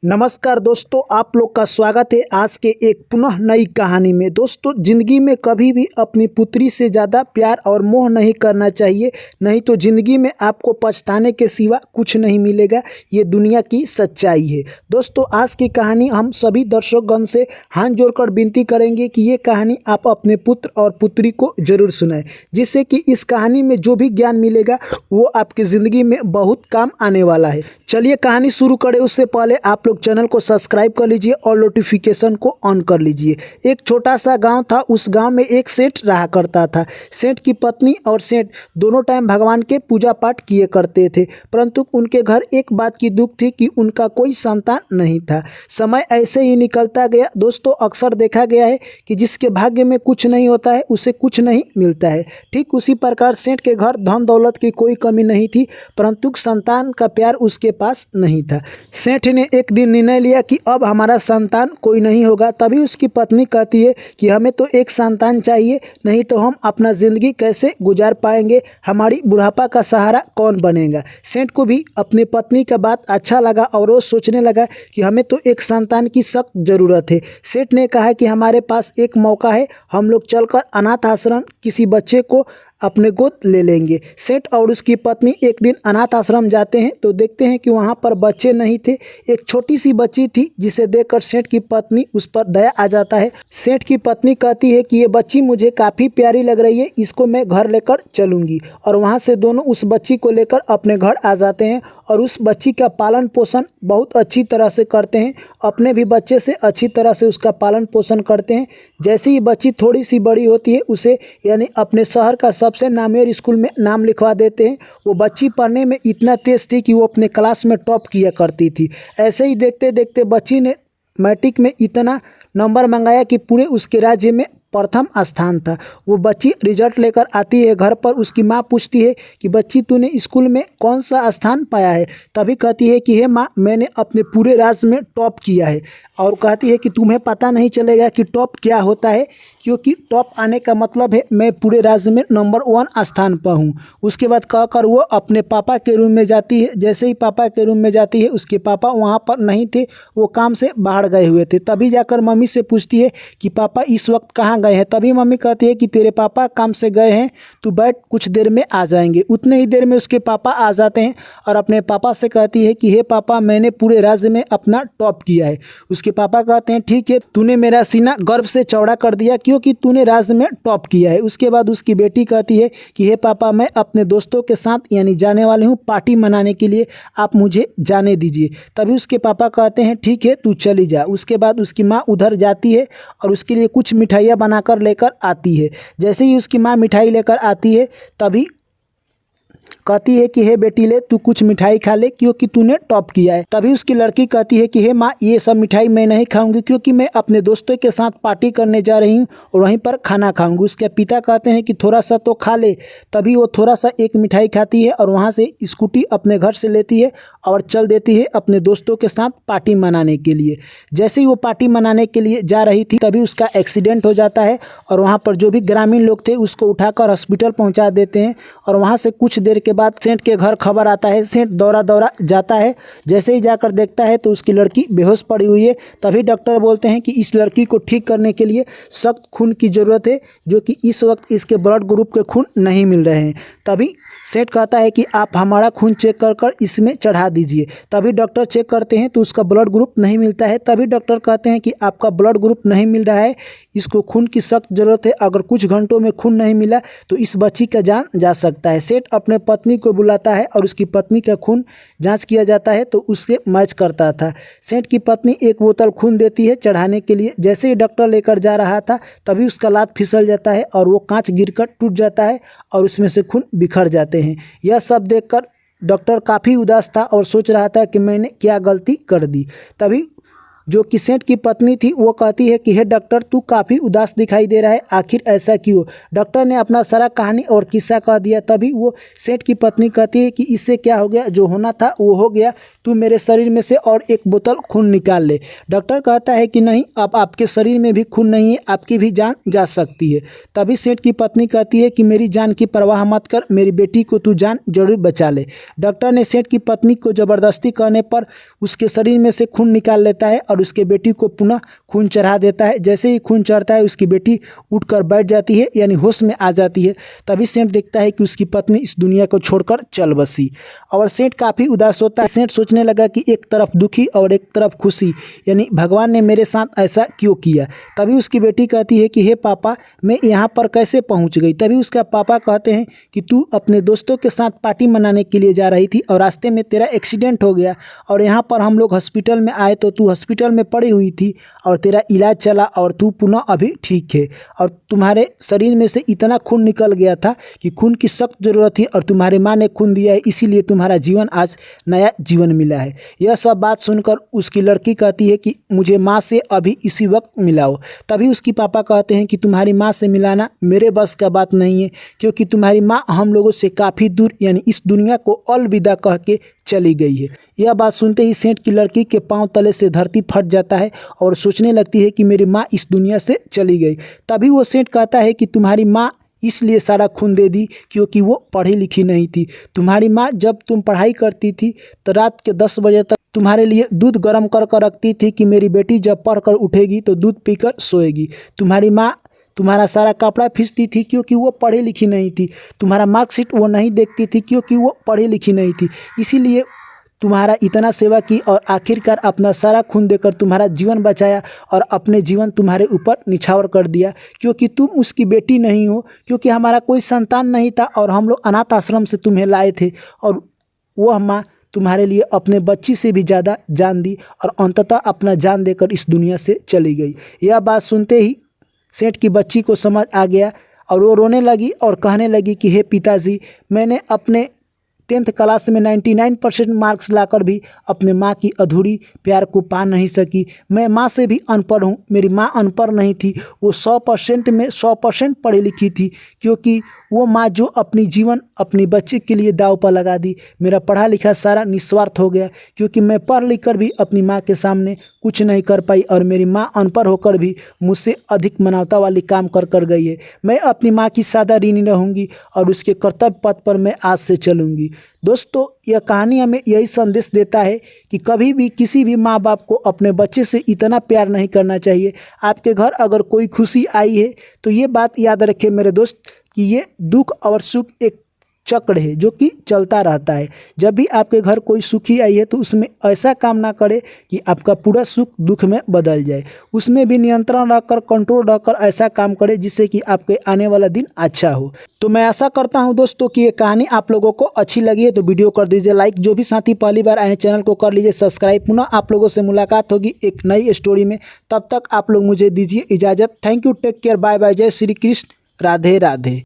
नमस्कार दोस्तों, आप लोग का स्वागत है आज के एक पुनः नई कहानी में। दोस्तों, ज़िंदगी में कभी भी अपनी पुत्री से ज़्यादा प्यार और मोह नहीं करना चाहिए, नहीं तो ज़िंदगी में आपको पछताने के सिवा कुछ नहीं मिलेगा। ये दुनिया की सच्चाई है। दोस्तों, आज की कहानी हम सभी दर्शकगण से हाथ जोड़कर विनती करेंगे कि ये कहानी आप अपने पुत्र और पुत्री को ज़रूर सुनाएं, जिससे कि इस कहानी में जो भी ज्ञान मिलेगा वो आपकी ज़िंदगी में बहुत काम आने वाला है। चलिए कहानी शुरू करें उससे पहले आप लोग चैनल को सब्सक्राइब कर लीजिए और नोटिफिकेशन को ऑन कर लीजिए। एक छोटा सा गांव था। उस गांव में एक सेठ रहा करता था। सेठ की पत्नी और सेठ दोनों टाइम भगवान के पूजा पाठ किए करते थे, परंतु उनके घर एक बात की दुख थी कि उनका कोई संतान नहीं था। समय ऐसे ही निकलता गया। दोस्तों, अक्सर देखा गया है कि जिसके भाग्य में कुछ नहीं होता है उसे कुछ नहीं मिलता है। ठीक उसी प्रकार सेठ के घर धन दौलत की कोई कमी नहीं थी, परंतु संतान का प्यार उसके पास नहीं था। सेठ ने एक दिन निर्णय लिया कि अब हमारा संतान कोई नहीं होगा। तभी उसकी पत्नी कहती है कि हमें तो एक संतान चाहिए, नहीं तो हम अपना ज़िंदगी कैसे गुजार पाएंगे, हमारी बुढ़ापा का सहारा कौन बनेगा। सेठ को भी अपनी पत्नी का बात अच्छा लगा और वो सोचने लगा कि हमें तो एक संतान की सख्त ज़रूरत है। सेठ ने कहा कि हमारे पास एक मौका है, हम लोग चलकर अनाथ आश्रम किसी बच्चे को अपने गोद ले लेंगे। सेठ और उसकी पत्नी एक दिन अनाथ आश्रम जाते हैं तो देखते हैं कि वहाँ पर बच्चे नहीं थे। एक छोटी सी बच्ची थी, जिसे देखकर सेठ की पत्नी उस पर दया आ जाता है। सेठ की पत्नी कहती है कि ये बच्ची मुझे काफ़ी प्यारी लग रही है, इसको मैं घर लेकर चलूँगी। और वहाँ से दोनों उस बच्ची को लेकर अपने घर आ जाते हैं और उस बच्ची का पालन पोषण बहुत अच्छी तरह से करते हैं। अपने भी बच्चे से अच्छी तरह से उसका पालन पोषण करते हैं। जैसे ही बच्ची थोड़ी सी बड़ी होती है, उसे यानी अपने शहर का सबसे नामवर स्कूल में नाम लिखवा देते हैं। वो बच्ची पढ़ने में इतना तेज़ थी कि वो अपने क्लास में टॉप किया करती थी। ऐसे ही देखते देखते बच्ची ने मैट्रिक में इतना नंबर मंगाया कि पूरे उसके राज्य में प्रथम स्थान था। वो बच्ची रिजल्ट लेकर आती है घर पर। उसकी माँ पूछती है कि बच्ची तूने स्कूल में कौन सा स्थान पाया है। तभी कहती है कि हे माँ, मैंने अपने पूरे राज्य में टॉप किया है। और कहती है कि तुम्हें पता नहीं चलेगा कि टॉप क्या होता है, क्योंकि टॉप आने का मतलब है मैं पूरे राज्य में नंबर 1 स्थान पर हूँ। उसके बाद कहकर वो अपने पापा के रूम में जाती है। जैसे ही पापा के रूम में जाती है, उसके पापा वहाँ पर नहीं थे, वो काम से बाहर गए हुए थे। तभी जाकर मम्मी से पूछती है कि पापा इस वक्त कहाँ गए हैं। तभी मम्मी कहती है कि तेरे पापा काम से गए हैं, तू बैठ, कुछ देर में आ जाएंगे। उतने ही देर में उसके पापा आ जाते हैं और अपने पापा से कहती है कि हे पापा, मैंने पूरे राज्य में अपना टॉप किया है। उसके पापा कहते हैं ठीक है, तूने मेरा सीना गर्व से चौड़ा कर दिया क्योंकि तूने राज्य में टॉप किया है। उसके बाद उसकी बेटी कहती है कि हे पापा, मैं अपने दोस्तों के साथ यानी जाने वाली हूँ पार्टी मनाने के लिए, आप मुझे जाने दीजिए। तभी उसके पापा कहते हैं ठीक है, तू चली जा। उसके बाद उसकी माँ उधर जाती है और उसके लिए कुछ मिठाइयाँ बनाकर लेकर आती है। जैसे ही उसकी माँ मिठाई लेकर आती है, तभी कहती है कि हे बेटी, ले तू कुछ मिठाई खा ले क्योंकि तूने टॉप किया है। तभी उसकी लड़की कहती है कि हे माँ, ये सब मिठाई मैं नहीं खाऊंगी क्योंकि मैं अपने दोस्तों के साथ पार्टी करने जा रही हूँ और वहीं पर खाना खाऊंगी। उसके पिता कहते हैं कि थोड़ा सा तो खा ले। तभी वो थोड़ा सा एक मिठाई खाती है और वहाँ से स्कूटी अपने घर से लेती है और चल देती है अपने दोस्तों के साथ पार्टी मनाने के लिए। जैसे ही वो पार्टी मनाने के लिए जा रही थी, तभी उसका एक्सीडेंट हो जाता है और वहाँ पर जो भी ग्रामीण लोग थे उसको उठाकर हॉस्पिटल पहुँचा देते हैं। और वहाँ से कुछ देर के बाद सेठ के घर खबर आता है। सेठ दौड़ा दौड़ा जाता है। जैसे ही जाकर देखता है तो उसकी लड़की बेहोश पड़ी हुई है। तभी डॉक्टर बोलते हैं कि इस लड़की को ठीक करने के लिए सख्त खून की ज़रूरत है, जो कि इस वक्त इसके ब्लड ग्रुप के खून नहीं मिल रहे हैं। तभी सेठ कहता है कि आप हमारा खून चेक कर इसमें चढ़ा दीजिए। तभी डॉक्टर चेक करते हैं तो उसका ब्लड ग्रुप नहीं मिलता है। तभी डॉक्टर कहते हैं कि आपका ब्लड ग्रुप नहीं मिल रहा है, इसको खून की सख्त ज़रूरत है, अगर कुछ घंटों में खून नहीं मिला तो इस बच्ची का जान जा सकता है। सेठ अपने पत्नी को बुलाता है और उसकी पत्नी का खून जांच किया जाता है तो उससे मैच करता था। सेठ की पत्नी एक बोतल खून देती है चढ़ाने के लिए। जैसे ही डॉक्टर लेकर जा रहा था, तभी उसका लात फिसल जाता है और वो कांच गिरकर टूट जाता है और उसमें से खून बिखर जाते हैं। यह सब देखकर डॉक्टर काफ़ी उदास था और सोच रहा था कि मैंने क्या गलती कर दी। तभी जो कि सेठ की पत्नी थी वो कहती है कि हे डॉक्टर, तू काफ़ी उदास दिखाई दे रहा है, आखिर ऐसा क्यों। डॉक्टर ने अपना सारा कहानी और किस्सा कह दिया। तभी वो सेठ की पत्नी कहती है कि इससे क्या हो गया, जो होना था वो हो गया, तू मेरे शरीर में से और एक बोतल खून निकाल ले। डॉक्टर कहता है कि नहीं, अब आपके शरीर में भी खून नहीं है, आपकी भी जान जा सकती है। तभी सेठ की पत्नी कहती है कि मेरी जान की परवाह मत कर, मेरी बेटी को तू जान जरूर बचा ले। डॉक्टर ने सेठ की पत्नी को ज़बरदस्ती करने पर उसके शरीर में से खून निकाल लेता है और उसके बेटी को पुनः खून चढ़ा देता है। जैसे ही खून चढ़ता है उसकी बेटी उठकर बैठ जाती है, यानी होश में आ जाती है। तभी सेठ देखता है कि उसकी पत्नी इस दुनिया को छोड़कर चल बसी और सेठ काफ़ी उदास होता है। सेठ सोचने लगा कि एक तरफ दुखी और एक तरफ खुशी, यानी भगवान ने मेरे साथ ऐसा क्यों किया। तभी उसकी बेटी कहती है कि हे पापा, मैं यहाँ पर कैसे पहुँच गई। तभी उसका पापा कहते हैं कि तू अपने दोस्तों के साथ पार्टी मनाने के लिए जा रही थी और रास्ते में तेरा एक्सीडेंट हो गया और यहाँ पर हम लोग हॉस्पिटल में आए तो तू हॉस्पिटल में पड़ी हुई थी और तेरा इलाज चला और तू पुनः अभी ठीक है और तुम्हारे शरीर में से इतना खून निकल गया था कि खून की सख्त ज़रूरत थी और तुम्हारी माँ ने खून दिया है, इसीलिए तुम्हारा जीवन आज नया जीवन मिला है। यह सब बात सुनकर उसकी लड़की कहती है कि मुझे माँ से अभी इसी वक्त मिलाओ। तभी उसकी पापा कहते हैं कि तुम्हारी माँ से मिलाना मेरे बस का बात नहीं है, क्योंकि तुम्हारी माँ हम लोगों से काफ़ी दूर यानी इस दुनिया को अलविदा कह के चली गई है। यह बात सुनते ही सेठ की लड़की के पांव तले से धरती फट जाता है और सोचने लगती है कि मेरी माँ इस दुनिया से चली गई। तभी वो सेठ कहता है कि तुम्हारी माँ इसलिए सारा खून दे दी क्योंकि वो पढ़ी लिखी नहीं थी। तुम्हारी माँ जब तुम पढ़ाई करती थी तो रात के 10 बजे तक तुम्हारे लिए दूध गर्म कर रखती थी कि मेरी बेटी जब पढ़ कर उठेगी तो दूध पीकर सोएगी। तुम्हारी माँ तुम्हारा सारा कपड़ा फींचती थी क्योंकि वो पढ़ी लिखी नहीं थी। तुम्हारा मार्कशीट वो नहीं देखती थी क्योंकि वो पढ़ी लिखी नहीं थी। इसीलिए तुम्हारा इतना सेवा की और आखिरकार अपना सारा खून देकर तुम्हारा जीवन बचाया और अपने जीवन तुम्हारे ऊपर निछावर कर दिया, क्योंकि तुम उसकी बेटी नहीं हो, क्योंकि हमारा कोई संतान नहीं था और हम लोग अनाथ आश्रम से तुम्हें लाए थे और वह माँ तुम्हारे लिए अपने बच्ची से भी ज़्यादा जान दी और अंततः अपना जान देकर इस दुनिया से चली गई। यह बात सुनते ही सेठ की बच्ची को समझ आ गया और वो रोने लगी और कहने लगी कि हे पिताजी, मैंने अपने 10th क्लास में 99% मार्क्स लाकर भी अपने माँ की अधूरी प्यार को पा नहीं सकी। मैं माँ से भी अनपढ़ हूँ, मेरी माँ अनपढ़ नहीं थी, वो 100% में 100% पढ़ी लिखी थी, क्योंकि वो माँ जो अपनी जीवन अपनी बच्चे के लिए दाव पर लगा दी। मेरा पढ़ा लिखा सारा निस्वार्थ हो गया, क्योंकि मैं पढ़ लिख कर भी अपनी माँ के सामने कुछ नहीं कर पाई और मेरी माँ अनपढ़ होकर भी मुझसे अधिक मानवता वाली काम कर गई है। मैं अपनी माँ की सादा ऋणी रहूँगी और उसके कर्तव्य पथ पर मैं आज से चलूँगी। दोस्तों, यह कहानी हमें यही संदेश देता है कि कभी भी किसी भी माँ बाप को अपने बच्चे से इतना प्यार नहीं करना चाहिए। आपके घर अगर कोई खुशी आई है तो ये बात याद रखें मेरे दोस्त कि ये दुख और सुख एक चक्र है जो कि चलता रहता है। जब भी आपके घर कोई सुखी आई है तो उसमें ऐसा काम ना करे कि आपका पूरा सुख दुख में बदल जाए। उसमें भी नियंत्रण रखकर, कंट्रोल रखकर ऐसा काम करे जिससे कि आपके आने वाला दिन अच्छा हो। तो मैं आशा करता हूं दोस्तों कि ये कहानी आप लोगों को अच्छी लगी है तो वीडियो कर दीजिए लाइक। जो भी साथी पहली बार आए चैनल को कर लीजिए सब्सक्राइब। पुनः आप लोगों से मुलाकात होगी एक नई स्टोरी में। तब तक आप लोग मुझे दीजिए इजाज़त। Thank you, take care, bye bye, जय श्री कृष्ण, राधे राधे।